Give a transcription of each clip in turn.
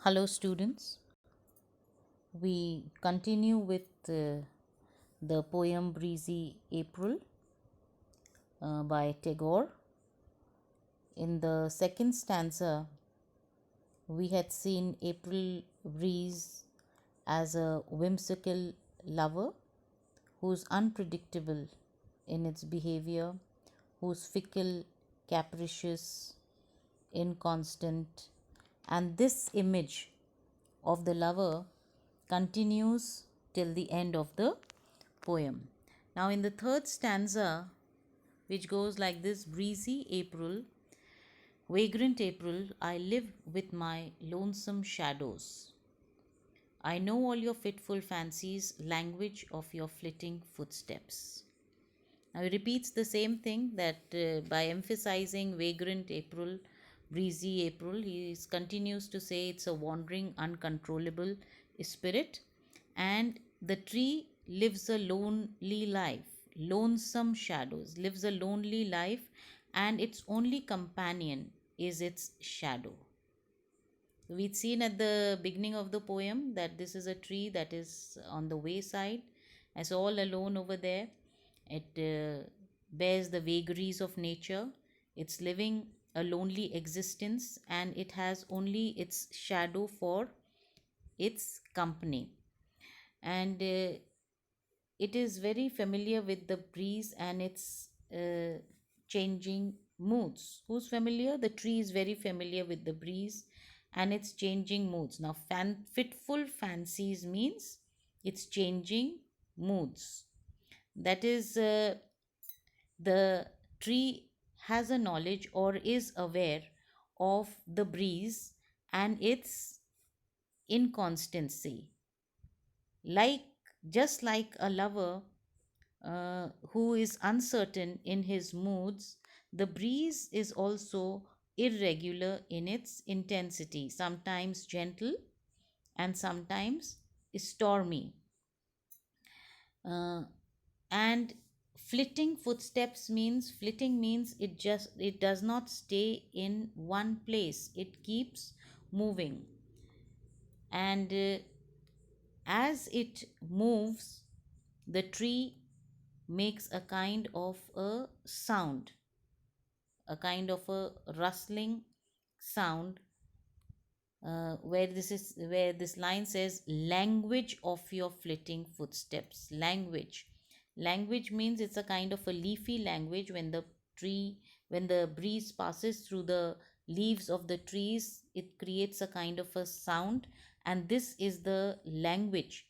Hello, students. We continue with the poem Breezy April by Tagore. In the second stanza, we had seen April breeze as a whimsical lover who's unpredictable in its behavior, who's fickle, capricious, inconstant, and this image of the lover continues till the end of the poem. Now, in the third stanza, which goes like this: breezy April, vagrant April, I live with my lonesome shadows. I know all your fitful fancies, language of your flitting footsteps. Now he repeats the same thing that by emphasizing vagrant April, breezy April, he continues to say it's a wandering, uncontrollable spirit, and the tree lives a lonely life, lonesome shadows, lives a lonely life, and its only companion is its shadow. We'd seen at the beginning of the poem that this is a tree that is on the wayside, as all alone over there. It bears the vagaries of nature. It's living a lonely existence and it has only its shadow for its company. And it is very familiar with the breeze and its changing moods. Who's familiar? The tree is very familiar with the breeze and its changing moods. Now, fitful fancies means it's changing moods. That is, the tree has a knowledge or is aware of the breeze and its inconstancy. Like, just like a lover who is uncertain in his moods, the breeze is also irregular in its intensity, sometimes gentle and sometimes stormy. Uh, and flitting means it does not stay in one place, it keeps moving. And as it moves, the tree makes a kind of a sound, a kind of a rustling sound, where this line says language of your flitting footsteps. Language means it's a kind of a leafy language. When the breeze passes through the leaves of the trees, it creates a kind of a sound, and this is the language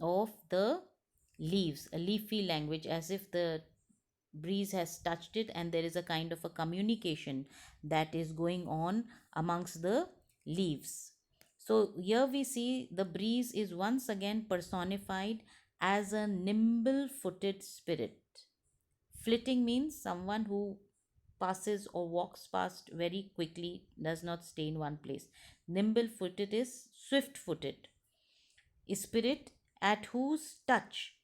of the leaves, a leafy language, as if the breeze has touched it and there is a kind of a communication that is going on amongst the leaves. So here we see the breeze is once again personified as a nimble footed spirit. Flitting means someone who passes or walks past very quickly, does not stay in one place. Nimble footed is swift footed. Spirit at whose touch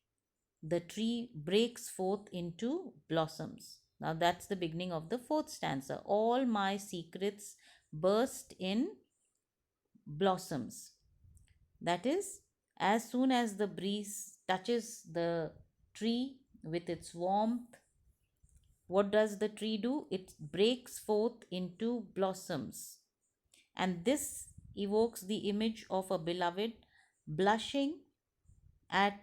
the tree breaks forth into blossoms. Now that's the beginning of the fourth stanza. All my secrets burst in blossoms. That is, as soon as the breeze touches the tree with its warmth, what does the tree do? It breaks forth into blossoms. And this evokes the image of a beloved blushing at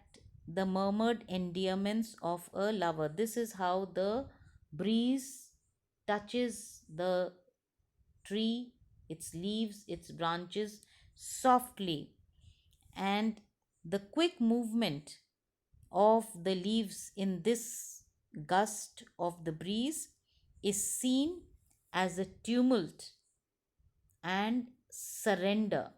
the murmured endearments of a lover. This is how the breeze touches the tree, its leaves, its branches softly, and the quick movement of the leaves in this gust of the breeze is seen as a tumult and surrender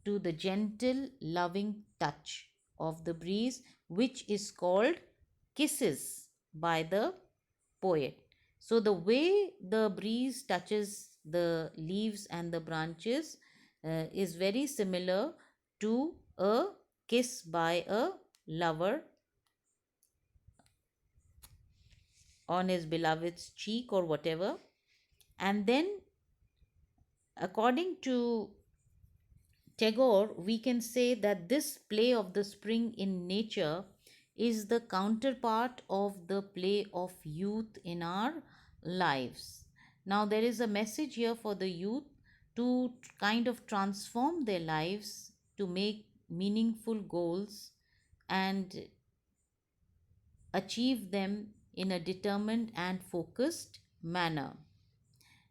to the gentle, loving touch of the breeze, which is called kisses by the poet. So, the way the breeze touches the leaves and the branches is very similar to a kiss by a lover on his beloved's cheek or whatever. And then, according to Tagore, we can say that this play of the spring in nature is the counterpart of the play of youth in our lives. Now, there is a message here for the youth to kind of transform their lives to make meaningful goals and achieve them in a determined and focused manner.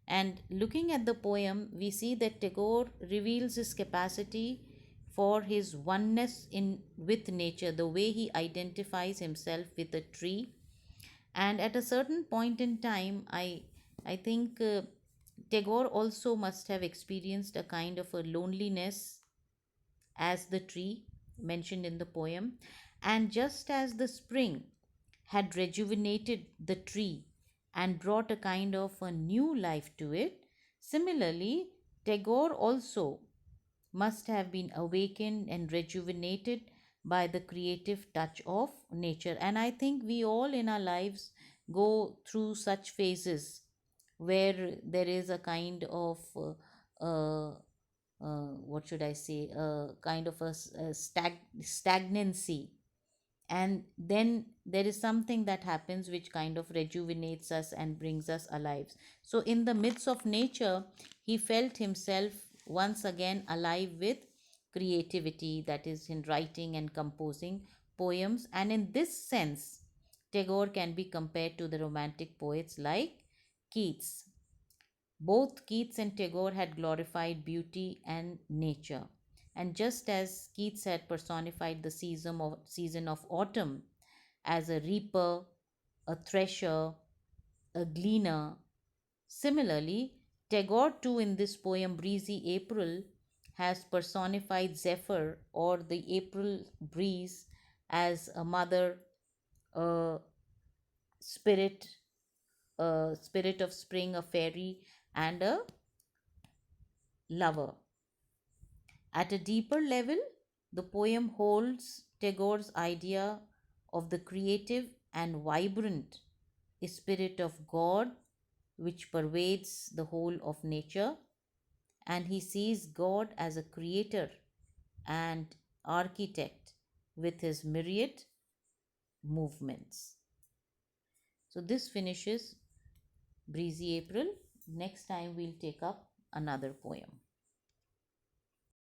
And looking at the poem, we see that Tagore reveals his capacity for his oneness in with nature, the way he identifies himself with a tree. And at a certain point in time, I think Tagore also must have experienced a kind of a loneliness as the tree mentioned in the poem. And just as the spring had rejuvenated the tree and brought a kind of a new life to it, similarly, Tagore also must have been awakened and rejuvenated by the creative touch of nature. And I think we all in our lives go through such phases where there is a kind of what should I say, kind of a stagnancy, and then there is something that happens which kind of rejuvenates us and brings us alive. So in the midst of nature, he felt himself once again alive with creativity, that is in writing and composing poems. And in this sense, Tagore can be compared to the romantic poets like Keats. Both Keats and Tagore had glorified beauty and nature. And just as Keats had personified the season of autumn as a reaper, a thresher, a gleaner, similarly, Tagore too in this poem Breezy April has personified Zephyr or the April breeze as a mother, a spirit, a spirit of spring, a fairy, and a lover. At a deeper level, the poem holds Tagore's idea of the creative and vibrant spirit of God which pervades the whole of nature, and he sees God as a creator and architect with his myriad movements. So, this finishes Breezy April. Next time, we'll take up another poem.